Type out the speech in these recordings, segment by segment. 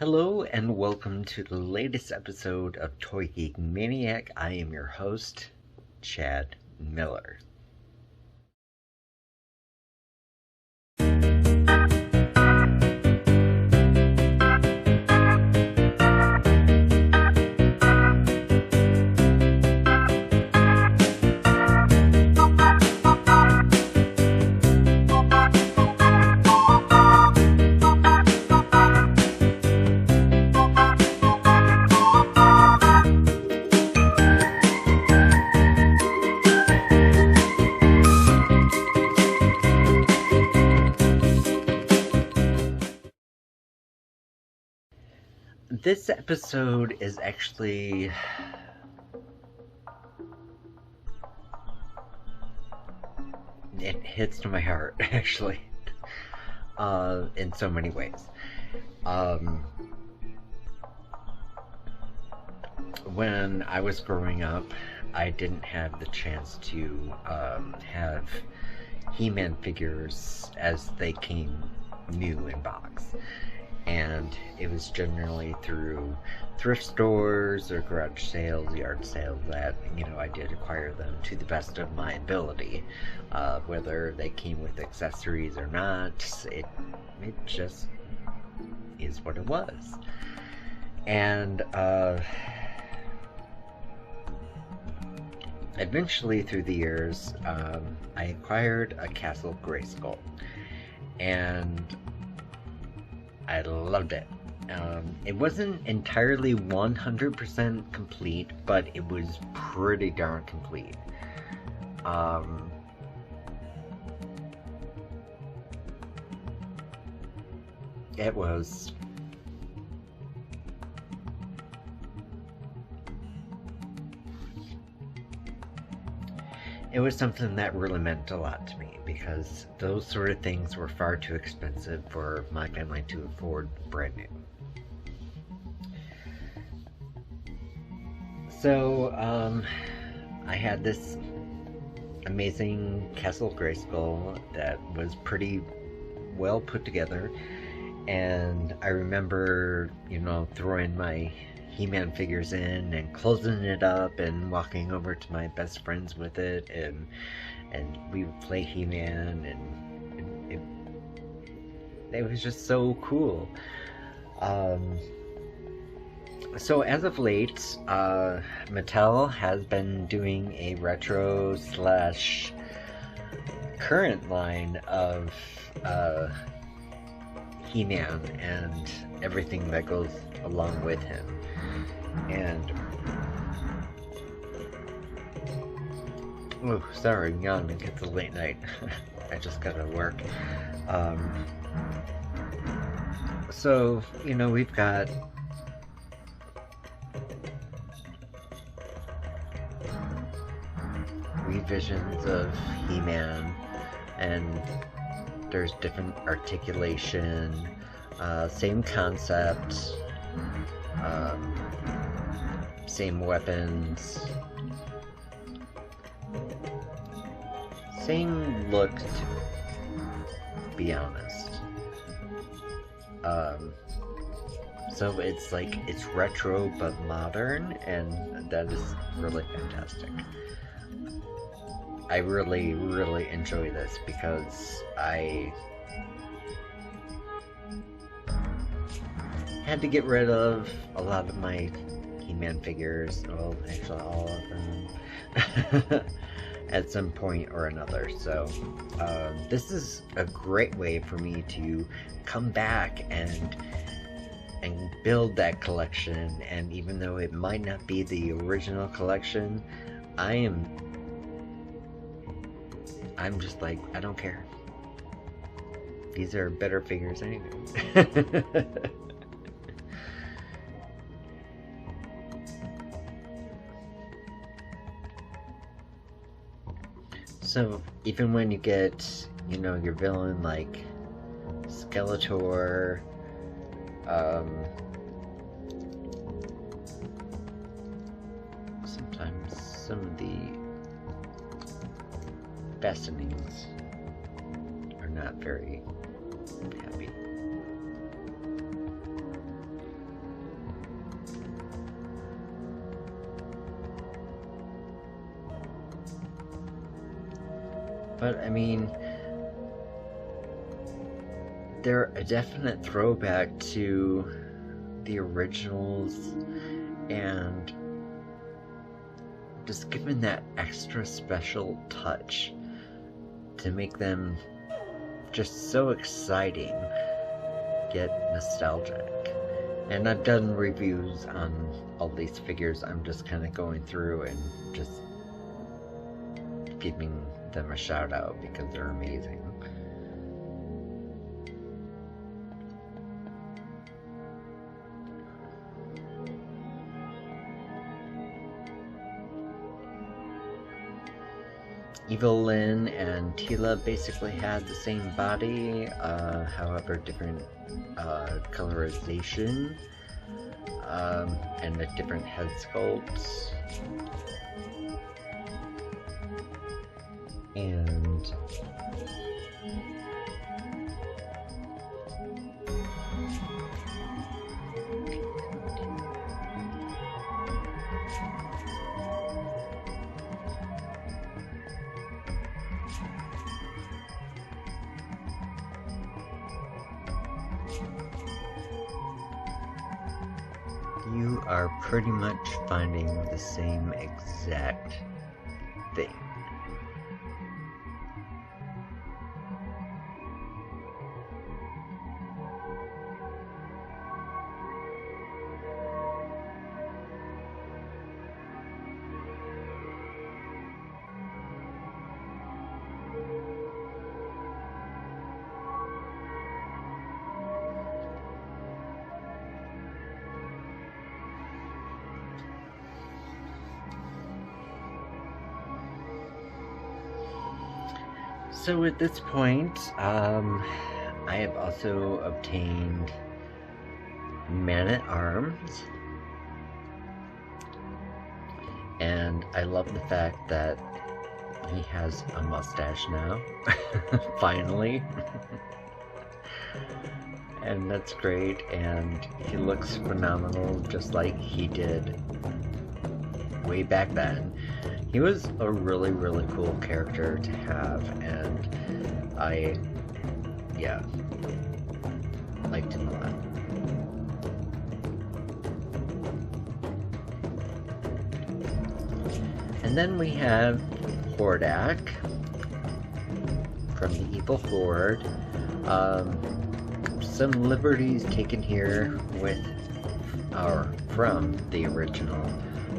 Hello and welcome to the latest episode of Toy Geek Maniac. I am your host, Chad Miller. This episode is actually it hits to my heart actually in so many ways. When I was growing up, I didn't have the chance to have He-Man figures as they came new in box. And it was generally through thrift stores or garage sales, yard sales that, I did acquire them to the best of my ability. Whether they came with accessories or not, it just is what it was. And eventually through the years, I acquired a Castle Grayskull. And I loved it. It wasn't entirely 100% complete, but it was pretty darn complete. It was something that really meant a lot to me, because those sort of things were far too expensive for my family to afford brand new. So, I had this amazing Castle Grayskull that was pretty well put together, and I remember, throwing my He-Man figures in and closing it up and walking over to my best friends with it, and we would play He-Man, and it was just so cool. So as of late, Mattel has been doing a retro / current line of He-Man and everything that goes along with him. And oh, sorry, I'm yawning. It's a late night. I just got to work. So, we've got revisions of He-Man, and there's different articulation, same concept, same weapons, same look, to be honest. So it's retro but modern, and that is really fantastic. I really, really enjoy this because I had to get rid of a lot of my He-Man figures, well, actually all of them, at some point or another. So this is a great way for me to come back and build that collection. And even though it might not be the original collection, I'm just like, I don't care. These are better figures anyway. So even when you get, your villain like Skeletor, sometimes some of the fastenings are not very happy. But I mean, they're a definite throwback to the originals, and just given that extra special touch to make them just so exciting yet nostalgic. And I've done reviews on all these figures. I'm just kind of going through and just giving them a shout out because they're amazing. Evil Lynn and Tila basically had the same body, however different colorization, and a different head sculpt. And you are pretty much finding the same exact thing. So at this point, I have also obtained Man-at-Arms, and I love the fact that he has a mustache now, finally, and that's great, and he looks phenomenal just like he did way back then. He was a really, really cool character to have, and I liked him a lot. And then we have Hordak from the Evil Horde. Some liberties taken here with, or from the original,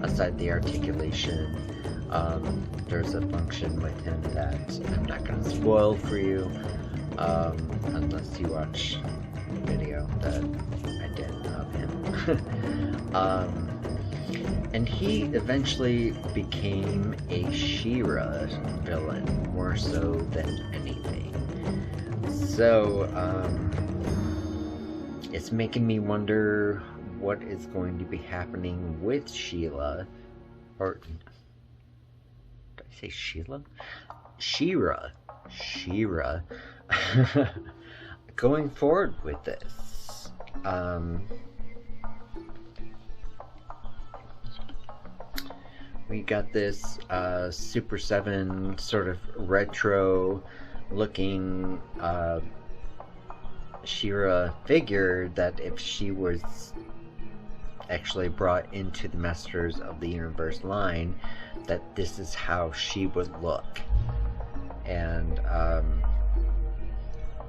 aside the articulation. There's a function with him that I'm not going to spoil for you, unless you watch the video that I did of him. And he eventually became a She-Ra villain, more so than anything. So, it's making me wonder what is going to be happening with Sheila, or did I say Sheila? She-Ra. She-Ra. Going forward with this. We got this Super 7 sort of retro looking She-Ra figure that if she was actually brought into the Masters of the Universe line, that this is how she would look. And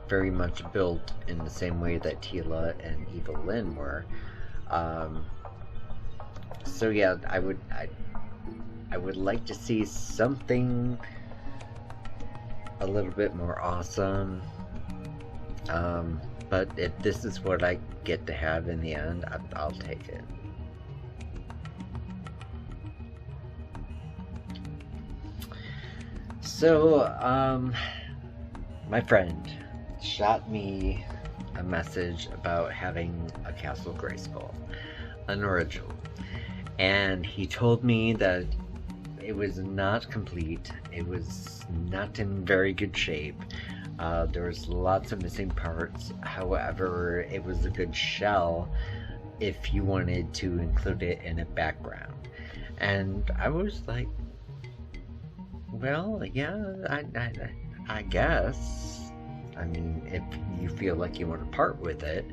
very much built in the same way that Tila and Evil Lynn were. So yeah, I would like to see something a little bit more awesome. But if this is what I get to have in the end, I'll take it. So, my friend shot me a message about having a Castle Grayskull, an original. And he told me that it was not complete, it was not in very good shape. There was lots of missing parts. However, it was a good shell if you wanted to include it in a background. And I was like, Well, yeah, I guess. I mean, if you feel like you want to part with it.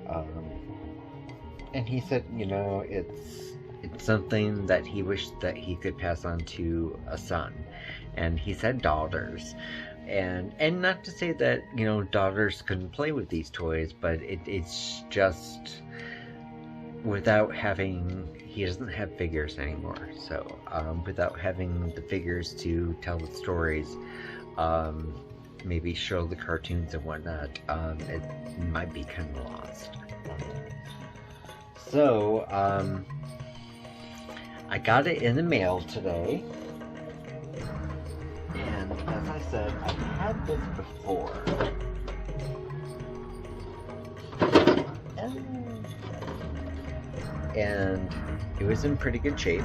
Um, and he said, it's something that he wished that he could pass on to a son. And he said daughters. And not to say that, daughters couldn't play with these toys, but it's just without having, he doesn't have figures anymore. So without having the figures to tell the stories, maybe show the cartoons and whatnot, it might be kind of lost. So I got it in the mail today, and as I said, I've had this before. And it was in pretty good shape.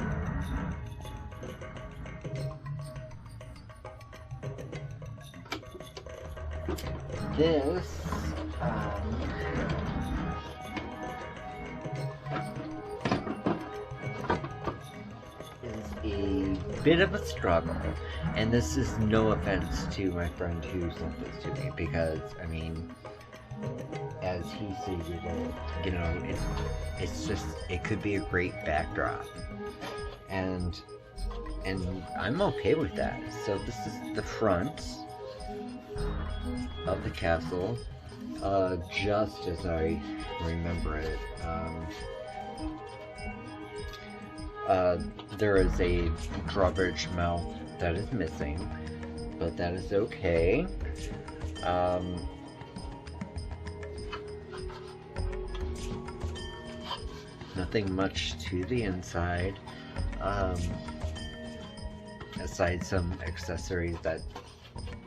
This is a bit of a struggle, and this is no offense to my friend who sent this to me, because I mean, as he stated it, it's just, it could be a great backdrop, and I'm okay with that. So this is the front of the castle, just as I remember it. There is a drawbridge mouth that is missing, but that is okay. Nothing much to the inside, aside some accessories that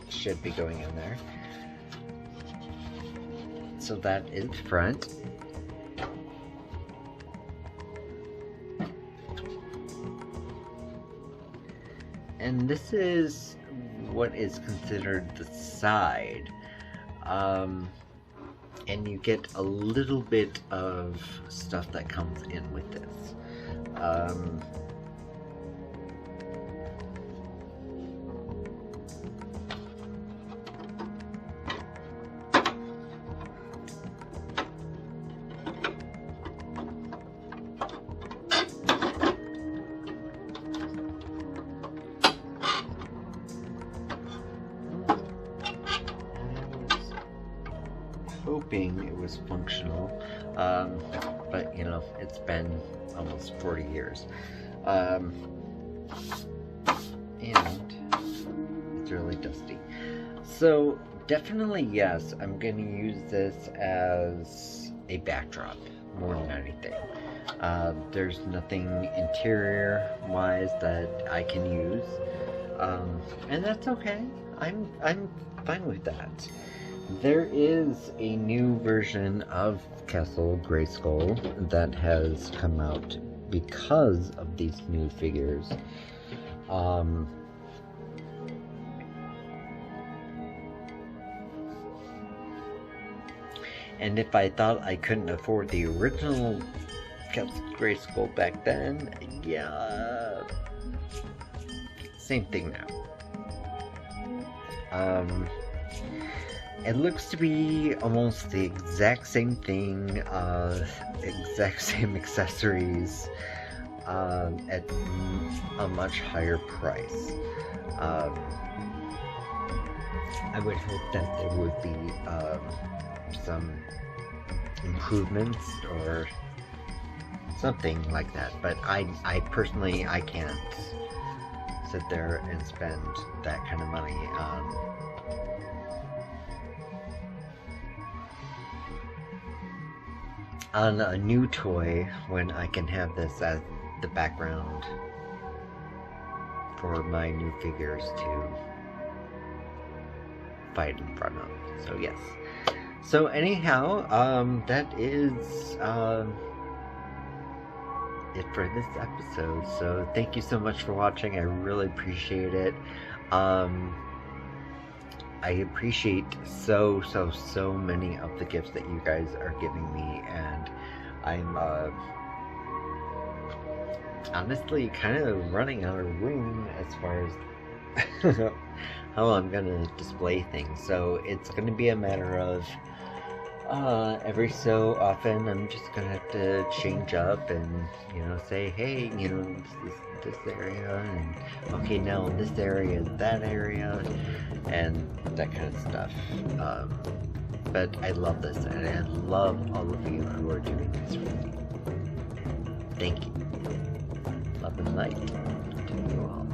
should be going in there. So that is front. And this is what is considered the side. And you get a little bit of stuff that comes in with this. Hoping it was functional, but it's been almost 40 years, and it's really dusty. So definitely yes, I'm going to use this as a backdrop more than anything. There's nothing interior wise that I can use, and that's okay. I'm fine with that. There is a new version of Castle Grayskull that has come out because of these new figures. And if I thought I couldn't afford the original Castle Grayskull back then, yeah, same thing now. It looks to be almost the exact same thing, exact same accessories, at a much higher price. I would hope that there would be some improvements or something like that, but I personally, I can't sit there and spend that kind of money on a new toy when I can have this as the background for my new figures to fight in front of. So yes. So anyhow, that is it for this episode. So thank you so much for watching. I really appreciate it. I appreciate so many of the gifts that you guys are giving me, and I'm honestly kind of running out of room as far as how I'm gonna display things. So it's gonna be a matter of every so often I'm just gonna have to change up and say, hey, this area, and okay, now in this area, that area, and that kind of stuff. But I love this, and I love all of you who are doing this for me. Thank you. Love and light to you all.